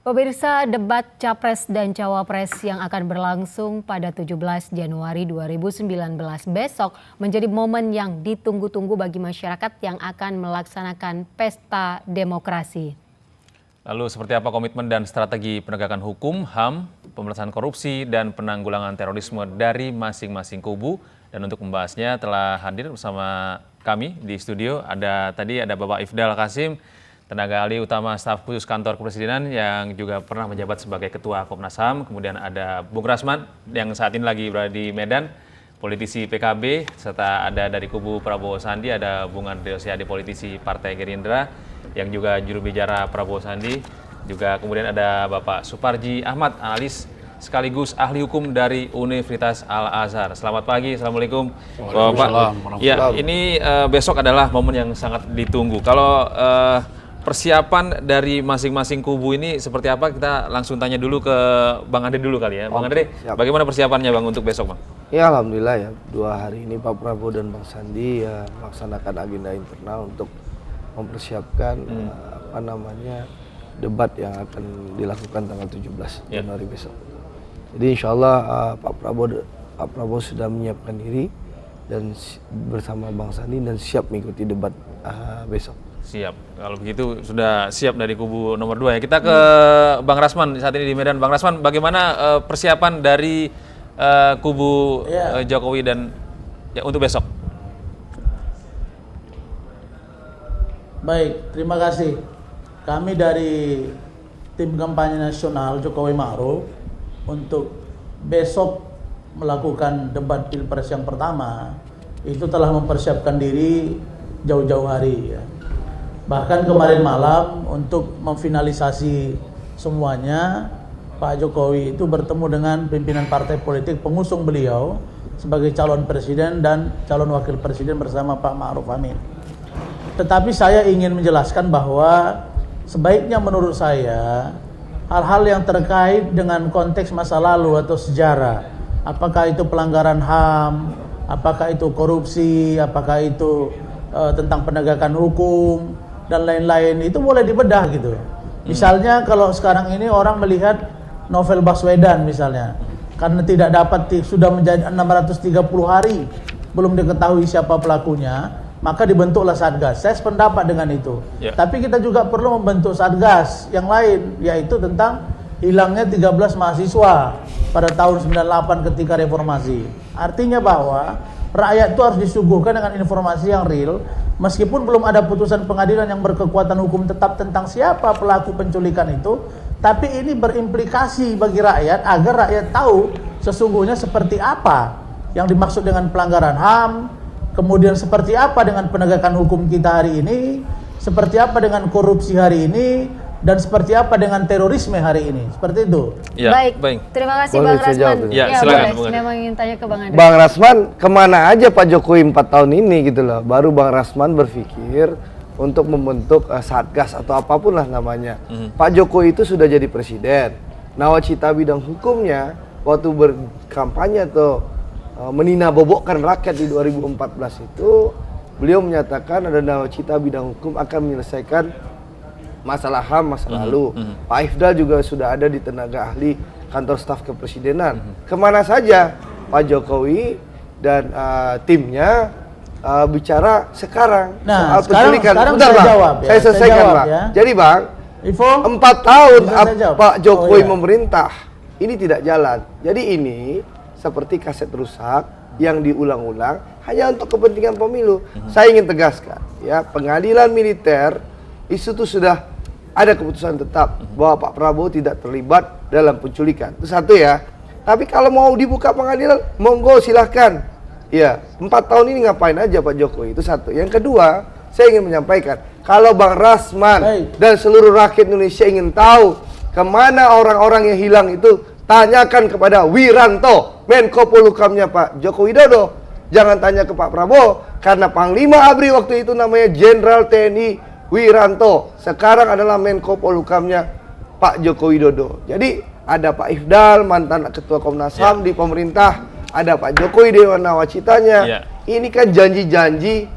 Pemirsa, debat Capres dan Cawapres yang akan berlangsung pada 17 Januari 2019 besok menjadi momen yang ditunggu-tunggu bagi masyarakat yang akan melaksanakan pesta demokrasi. Lalu seperti apa komitmen dan strategi penegakan hukum, HAM, pemberantasan korupsi, dan penanggulangan terorisme dari masing-masing kubu? Dan untuk membahasnya telah hadir bersama kami di studio. Ada Bapak Ifdal Kasim, tenaga ahli utama staf khusus kantor kepresidenan yang juga pernah menjabat sebagai ketua Komnas HAM. Kemudian ada Bung Rasman yang saat ini lagi berada di Medan, politisi PKB, serta ada dari kubu Prabowo Sandi, ada Bung Andre Rosiade, politisi Partai Gerindra, yang juga juru bicara Prabowo Sandi. Juga kemudian ada Bapak Suparji Ahmad, analis sekaligus ahli hukum dari Universitas Al-Azhar. Selamat pagi, Assalamualaikum Bapak. Ya, ini besok adalah momen yang sangat ditunggu. Kalau persiapan dari masing-masing kubu ini seperti apa? Kita langsung tanya dulu ke Bang Andre dulu kali ya. Bang Andre, bagaimana persiapannya Bang untuk besok Bang? Ya alhamdulillah ya, 2 hari ini Pak Prabowo dan Bang Sandi ya melaksanakan agenda internal untuk mempersiapkan debat yang akan dilakukan tanggal 17 Januari besok. Jadi insya Allah Pak Prabowo sudah menyiapkan diri dan bersama Bang Sandi dan siap mengikuti debat besok. Siap. Kalau begitu sudah siap dari kubu nomor 2 ya. Kita ke Bang Rasman saat ini di Medan. Bang Rasman, bagaimana persiapan dari kubu Jokowi dan untuk besok? Baik, terima kasih. Kami dari tim kampanye nasional Jokowi Ma'ruf untuk besok melakukan debat Pilpres yang pertama itu telah mempersiapkan diri jauh-jauh hari ya. Bahkan kemarin malam untuk memfinalisasi semuanya, Pak Jokowi itu bertemu dengan pimpinan partai politik pengusung beliau sebagai calon presiden dan calon wakil presiden bersama Pak Ma'ruf Amin. Tetapi saya ingin menjelaskan bahwa sebaiknya menurut saya hal-hal yang terkait dengan konteks masa lalu atau sejarah, apakah itu pelanggaran HAM, apakah itu korupsi, apakah itu tentang penegakan hukum dan lain-lain, itu boleh dibedah gitu. Misalnya kalau sekarang ini orang melihat novel Baswedan misalnya, karena tidak dapat sudah menjadi 630 hari belum diketahui siapa pelakunya, maka dibentuklah Satgas. Saya sependapat dengan itu. Tapi kita juga perlu membentuk Satgas yang lain, yaitu tentang hilangnya 13 mahasiswa pada tahun 98 ketika reformasi. Artinya bahwa rakyat itu harus disuguhkan dengan informasi yang real, meskipun belum ada putusan pengadilan yang berkekuatan hukum tetap tentang siapa pelaku penculikan itu, tapi ini berimplikasi bagi rakyat agar rakyat tahu sesungguhnya seperti apa yang dimaksud dengan pelanggaran HAM, kemudian seperti apa dengan penegakan hukum kita hari ini, seperti apa dengan korupsi hari ini, dan seperti apa dengan terorisme hari ini. Seperti itu. Ya, baik. Terima kasih Bang Rasman. Ya, silakan. Memang ingin tanya ke Bang Andre. Bang Rasman, kemana aja Pak Jokowi 4 tahun ini gitu loh. Baru Bang Rasman berpikir untuk membentuk Satgas atau apapun lah namanya. Pak Jokowi itu sudah jadi presiden. Nawacita bidang hukumnya waktu berkampanye atau menina-bobokkan rakyat di 2014 itu, beliau menyatakan ada nawacita bidang hukum akan menyelesaikan masalah HAM masa lalu. Pak Ifdal juga sudah ada di tenaga ahli kantor staf kepresidenan. Kemana saja Pak Jokowi dan timnya bicara sekarang soal penculikan. Bentar Bang, jawab, ya. Saya selesaikan Bang. Ya. Jadi Bang, 4 tahun Pak Jokowi memerintah, ini tidak jalan. Jadi ini seperti kaset rusak yang diulang-ulang hanya untuk kepentingan pemilu. Saya ingin tegaskan ya, pengadilan militer itu sudah ada keputusan tetap bahwa Pak Prabowo tidak terlibat dalam penculikan. Itu satu ya. Tapi kalau mau dibuka pengadilan, monggo silahkan. Ya, 4 tahun ini ngapain aja Pak Jokowi? Itu satu. Yang kedua, saya ingin menyampaikan, kalau Bang Rasman dan seluruh rakyat Indonesia ingin tahu kemana orang-orang yang hilang itu, tanyakan kepada Wiranto, Menko Polhukamnya Pak Joko Widodo. Jangan tanya ke Pak Prabowo, karena Panglima ABRI waktu itu namanya Jenderal TNI Wiranto, sekarang adalah Menko Polhukamnya Pak Joko Widodo. Jadi ada Pak Ifdal, mantan Ketua Komnas HAM di pemerintah, ada Pak Jokowi Dewan Nawacitanya. Ini kan janji-janji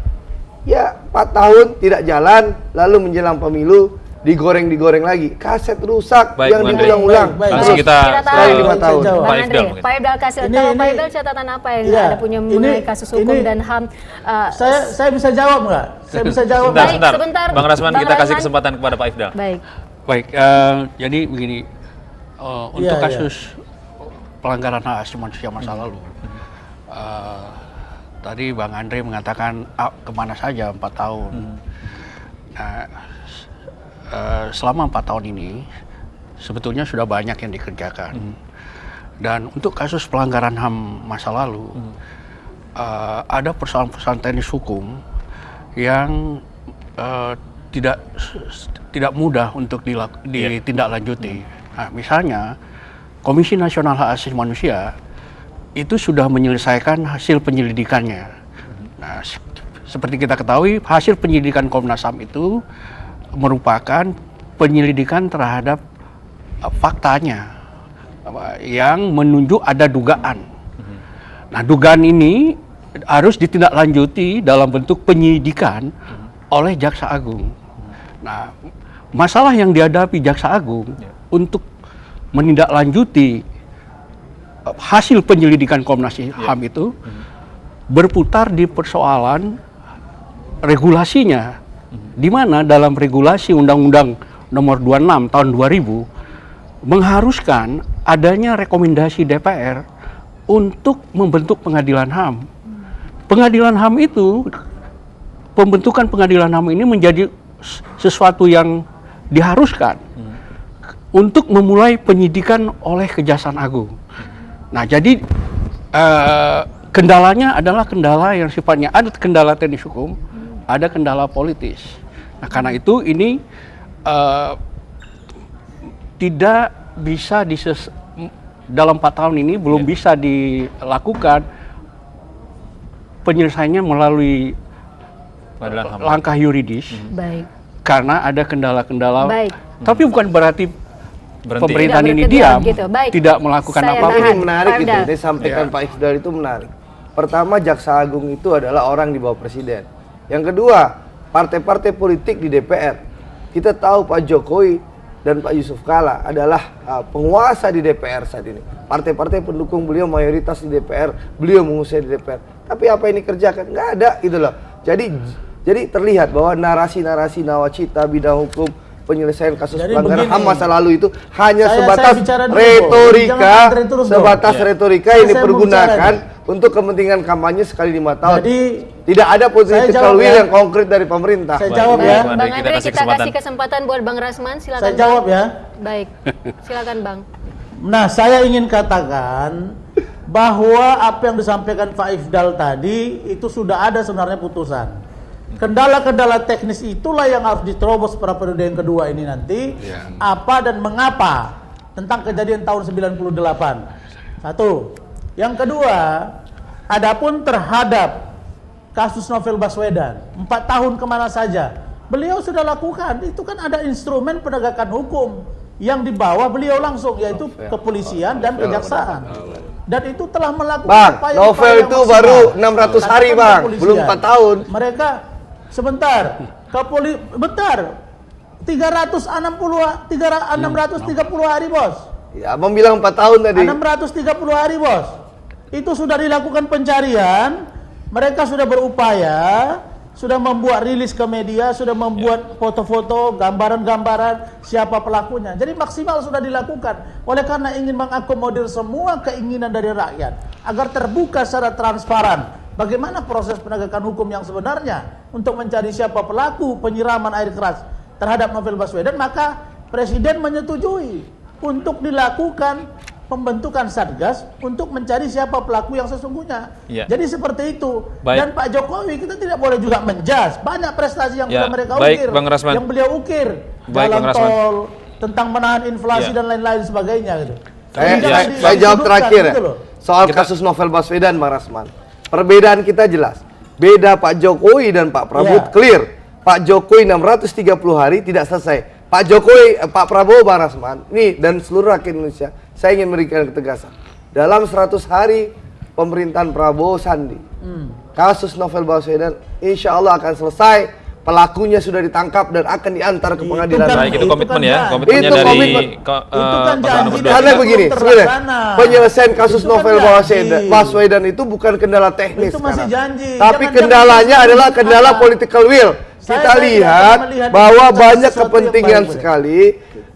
ya 4 tahun tidak jalan, lalu menjelang pemilu digoreng lagi, kaset rusak Baik, yang Bang Andre. diulang-ulang. Baik. Langsung kita sekali 5 tahun. jawab. Pak Bang Ifdal Andre, mungkin. Pak Ifdal kasih Ini- kalau Pak ini- Ifdal catatan apa yang Iya. Anda punya mengenai Ini- kasus hukum ini- dan HAM? Saya bisa jawab nggak? Saya bisa jawab. Sebentar, Baik, sebentar. sebentar. Bang Rasman, Bang kita kasih Rasman. kesempatan kepada Pak Ifdal. Baik. Baik, jadi begini, untuk Iya, kasus pelanggaran hak asasi manusia masa lalu, tadi Bang Andre mengatakan kemana saja 4 tahun. Nah, selama 4 tahun ini sebetulnya sudah banyak yang dikerjakan. Dan untuk kasus pelanggaran HAM masa lalu, ada persoalan-persoalan teknis hukum yang tidak mudah untuk ditindaklanjuti. Nah, misalnya Komisi Nasional Hak Asasi Manusia itu sudah menyelesaikan hasil penyelidikannya. Nah, seperti kita ketahui, hasil penyelidikan Komnas HAM itu merupakan penyelidikan terhadap faktanya yang menunjuk ada dugaan. Nah, dugaan ini harus ditindaklanjuti dalam bentuk penyidikan oleh Jaksa Agung. Nah, masalah yang dihadapi Jaksa Agung untuk menindaklanjuti hasil penyelidikan Komnas HAM itu berputar di persoalan regulasinya, di mana dalam regulasi Undang-Undang Nomor 26 Tahun 2000 mengharuskan adanya rekomendasi DPR untuk membentuk pengadilan HAM. Pengadilan HAM itu, pembentukan pengadilan HAM ini menjadi sesuatu yang diharuskan untuk memulai penyidikan oleh Kejaksaan Agung. Nah, jadi kendalanya adalah kendala yang sifatnya ada kendala teknis hukum, ada kendala politis. Nah, karena itu ini tidak bisa dalam 4 tahun ini belum bisa dilakukan penyelesaiannya melalui langkah yuridis. Baik. Karena ada kendala-kendala. Baik. Tapi bukan berarti Berhenti. pemerintahan Tidak ini berhenti diam, gitu. Baik. tidak melakukan Saya apa-apa. Tapi tahan. ini menarik Pak itu, Ifdal. dia sampaikan Pak Ifdal itu menarik. Pertama, Jaksa Agung itu adalah orang di bawah Presiden. Yang kedua, partai-partai politik di DPR. Kita tahu Pak Jokowi dan Pak Yusuf Kalla adalah penguasa di DPR saat ini. Partai-partai pendukung beliau mayoritas di DPR, beliau menguasai di DPR. Tapi apa yang dikerjakan? Nggak ada gitu loh. Jadi terlihat bahwa narasi-narasi nawacita bidang hukum penyelesaian kasus Jadi pelanggaran HAM begini, masa lalu itu hanya saya sebatas bicara dulu, retorika, jangan Andre terus dong. sebatas retorika yang Saya mau dipergunakan bicara untuk kepentingan kampanye sekali 5 tahun. Jadi, tidak ada political jawab will ya. yang konkret dari pemerintah. Saya Baik, jawab baik, ya. Bang Andre, Bang kita Andre, kasih kita kesempatan. kasih kesempatan buat Bang Rasman. Silakan. Saya Bang. jawab ya. Baik. Silakan Bang. Nah, saya ingin katakan bahwa apa yang disampaikan Pak Ifdal tadi itu sudah ada sebenarnya putusan. Kendala-kendala teknis itulah yang harus diterobos pada periode yang kedua ini nanti. Apa dan mengapa tentang kejadian tahun 98. Satu. Yang kedua, adapun terhadap kasus Novel Baswedan, 4 tahun kemana saja, beliau sudah lakukan. Itu kan ada instrumen penegakan hukum yang dibawa beliau langsung, yaitu kepolisian dan kejaksaan. Dan itu telah melakukan Bang, upaya-upaya Novel yang itu maksimal. baru 600 hari, Katakan Bang. kepolisian. Belum 4 tahun. Mereka sebentar, bentar. 630 hari, Bos. Ya, Abang bilang 4 tahun tadi. 630 hari, Bos. Itu sudah dilakukan pencarian. Mereka sudah berupaya, sudah membuat rilis ke media, sudah membuat foto-foto, gambaran-gambaran siapa pelakunya. Jadi maksimal sudah dilakukan. Oleh karena ingin mengakomodir semua keinginan dari rakyat agar terbuka secara transparan bagaimana proses penegakan hukum yang sebenarnya untuk mencari siapa pelaku penyiraman air keras terhadap Novel Baswedan, maka Presiden menyetujui untuk dilakukan pembentukan Satgas untuk mencari siapa pelaku yang sesungguhnya. Ya. Jadi seperti itu. Baik. Dan Pak Jokowi kita tidak boleh juga menjas. Banyak prestasi yang Ya, sudah mereka baik, ukir. Bang Rasman. Yang beliau ukir. Baik, Jalan Bang Rasman. tol, tentang menahan inflasi Ya. dan lain-lain sebagainya gitu. Saya Jadi jangan jawab disudutkan terakhir ya. gitu loh. Soal kasus Novel Baswedan, Bang Rasman. Perbedaan kita jelas. Beda Pak Jokowi dan Pak Prabowo Ya. clear. Pak Jokowi 630 hari tidak selesai. Pak Jokowi, Pak Prabowo, Bang Rasman, nih dan seluruh rakyat Indonesia, saya ingin memberikan ketegasan. Dalam 100 hari pemerintahan Prabowo Sandi, kasus Novel Baswedan insya Allah akan selesai pelakunya sudah ditangkap dan akan diantar ke pengadilan. Baik, itu komitmen ya, kan komitmennya Itu dari komitmen. Itu kan pasangan janji nomor dari- dua. Karena begini, sebenarnya terlaksana. penyelesaian kasus Itu kan novel janji. Baswedan itu bukan kendala teknis Itu masih sekarang. janji. Tapi Jangan- kendalanya jangan adalah seperti kendala apa. political will. Saya Kita tidak lihat melihat bahwa itu banyak sesuatu yang kepentingan baik, sekali,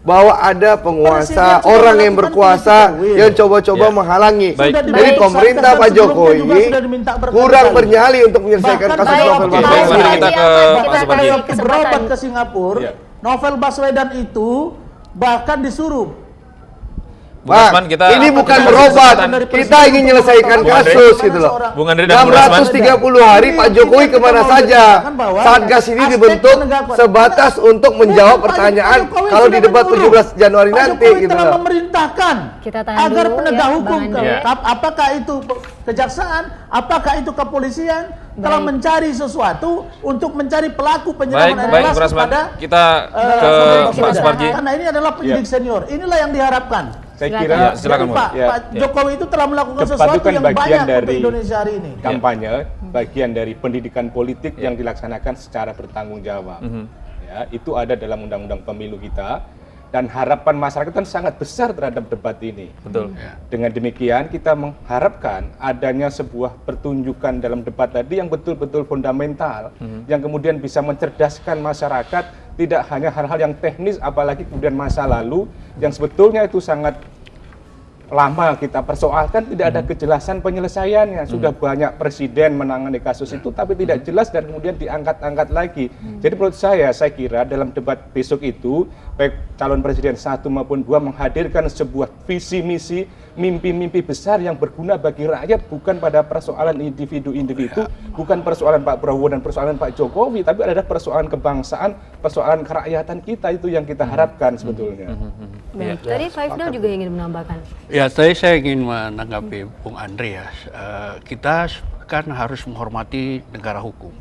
bahwa ada penguasa, Presiden sudah orang yang melakukan berkuasa political will. yang coba-coba Ya. menghalangi. Baik. Jadi Baik, pemerintah Satgas Pak sebelumnya juga Jokowi sudah diminta berkali-kali. kurang bernyali untuk menyelesaikan Bahkan kasus baik, novel Oke, Pak baik, Baswedan. mari kita ke Pak Pada Suparji. waktu berobat ke Singapura, Iya. Novel Baswedan itu bahkan disuruh Bung Rasman, ini bukan kita berobat, kesempatan dari kita ingin menyelesaikan Bung Andre. kasus gitu loh. Bung Andre dan Bung Rasman. 630 hari Pak Jokowi kemana saja. Satgas ini dibentuk sebatas untuk menjawab pertanyaan kalau di debat 17 Januari Pak nanti Jokowi gitu telah loh. memerintahkan Kita tahan agar dulu penegak ya, hukum, Bang Andre. apakah itu kejaksaan, apakah itu kepolisian, telah Baik. mencari sesuatu untuk mencari pelaku Baik, penyiraman air baik, keras Bung Rasman. kepada Kita ke Novel Pak Baswedan. Suparji. Karena ini adalah penyidik senior. Inilah yang diharapkan. Saya Silakan. kira Ya, silakan, Jadi Bung. Pak, Ya. Pak Jokowi itu telah melakukan Tepat sesuatu itu kan yang bagian banyak untuk dari Indonesia hari ini. kampanye, bagian dari pendidikan politik yang dilaksanakan secara bertanggung jawab. Ya, itu ada dalam undang-undang pemilu kita dan harapan masyarakat kan sangat besar terhadap debat ini. Betul. Dengan demikian kita mengharapkan adanya sebuah pertunjukan dalam debat tadi yang betul-betul fundamental, yang kemudian bisa mencerdaskan masyarakat, tidak hanya hal-hal yang teknis, apalagi kemudian masa lalu yang sebetulnya itu sangat lama kita persoalkan, tidak ada kejelasan penyelesaiannya. Sudah banyak presiden menangani kasus itu tapi tidak jelas dan kemudian diangkat-angkat lagi. Jadi menurut saya kira dalam debat besok itu baik calon presiden 1 maupun 2 menghadirkan sebuah visi misi, mimpi-mimpi besar yang berguna bagi rakyat, bukan pada persoalan individu-individu, bukan persoalan Pak Prabowo dan persoalan Pak Jokowi, tapi adalah persoalan kebangsaan, persoalan kerakyatan kita, itu yang kita harapkan sebetulnya. Baik, tadi Pak Ifdal juga ingin menambahkan. Ya, tadi saya ingin menanggapi Bung Andre ya. Kita kan harus menghormati negara hukum.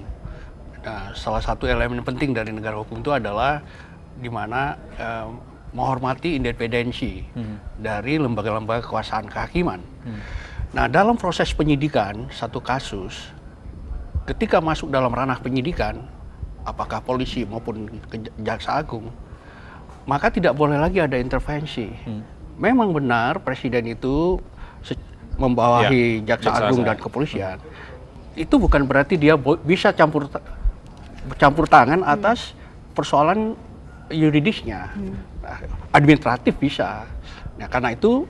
Nah, salah satu elemen penting dari negara hukum itu adalah di mana menghormati independensi dari lembaga-lembaga kekuasaan kehakiman. Nah, dalam proses penyidikan satu kasus, ketika masuk dalam ranah penyidikan, apakah polisi maupun Jaksa Agung, maka tidak boleh lagi ada intervensi. Memang benar presiden itu membawahi Jaksa Agung dan kepolisian. Itu bukan berarti dia bisa campur tangan atas persoalan yuridisnya. Nah, administratif bisa. Nah, karena itu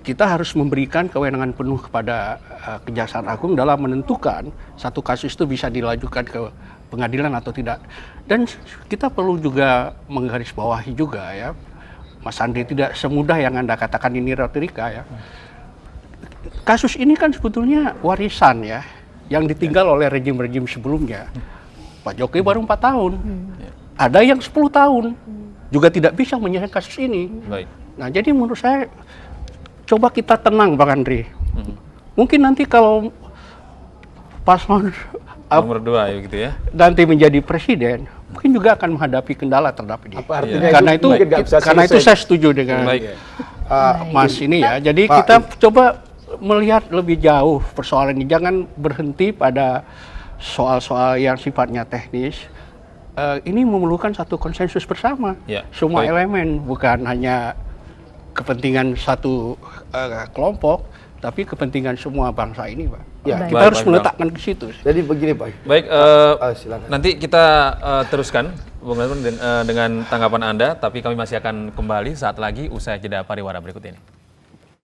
kita harus memberikan kewenangan penuh kepada Kejaksaan Agung dalam menentukan satu kasus itu bisa dilanjutkan ke pengadilan atau tidak. Dan kita perlu juga menggarisbawahi juga ya, Mas Andri, tidak semudah yang Anda katakan ini retorika ya. Kasus ini kan sebetulnya warisan ya, yang ditinggal oleh rejim-rejim sebelumnya. Pak Jokowi baru 4 tahun, ada yang 10 tahun, juga tidak bisa menyelesaikan kasus ini. Baik. Nah, jadi menurut saya, coba kita tenang Bang Andri. Mungkin nanti kalau paslon Nomor 2 ya gitu ya. nanti menjadi presiden, mungkin juga akan menghadapi kendala terhadap ini. Apa artinya Karena itu itu, mungkin nggak bisa karena itu selesai? saya setuju dengan Baik. Mas ini ya. Jadi Pak, kita coba melihat lebih jauh persoalan ini, jangan berhenti pada soal-soal yang sifatnya teknis. Ini memerlukan satu konsensus bersama, Ya, semua baik. elemen, bukan hanya kepentingan satu kelompok, tapi kepentingan semua bangsa ini, Pak. Ya, Kita baik, harus baik, meletakkan ke situ. Jadi begini Pak. Baik, Silakan. nanti kita teruskan Bung Rasman dengan tanggapan Anda, tapi kami masih akan kembali saat lagi usai jeda pariwara berikut ini.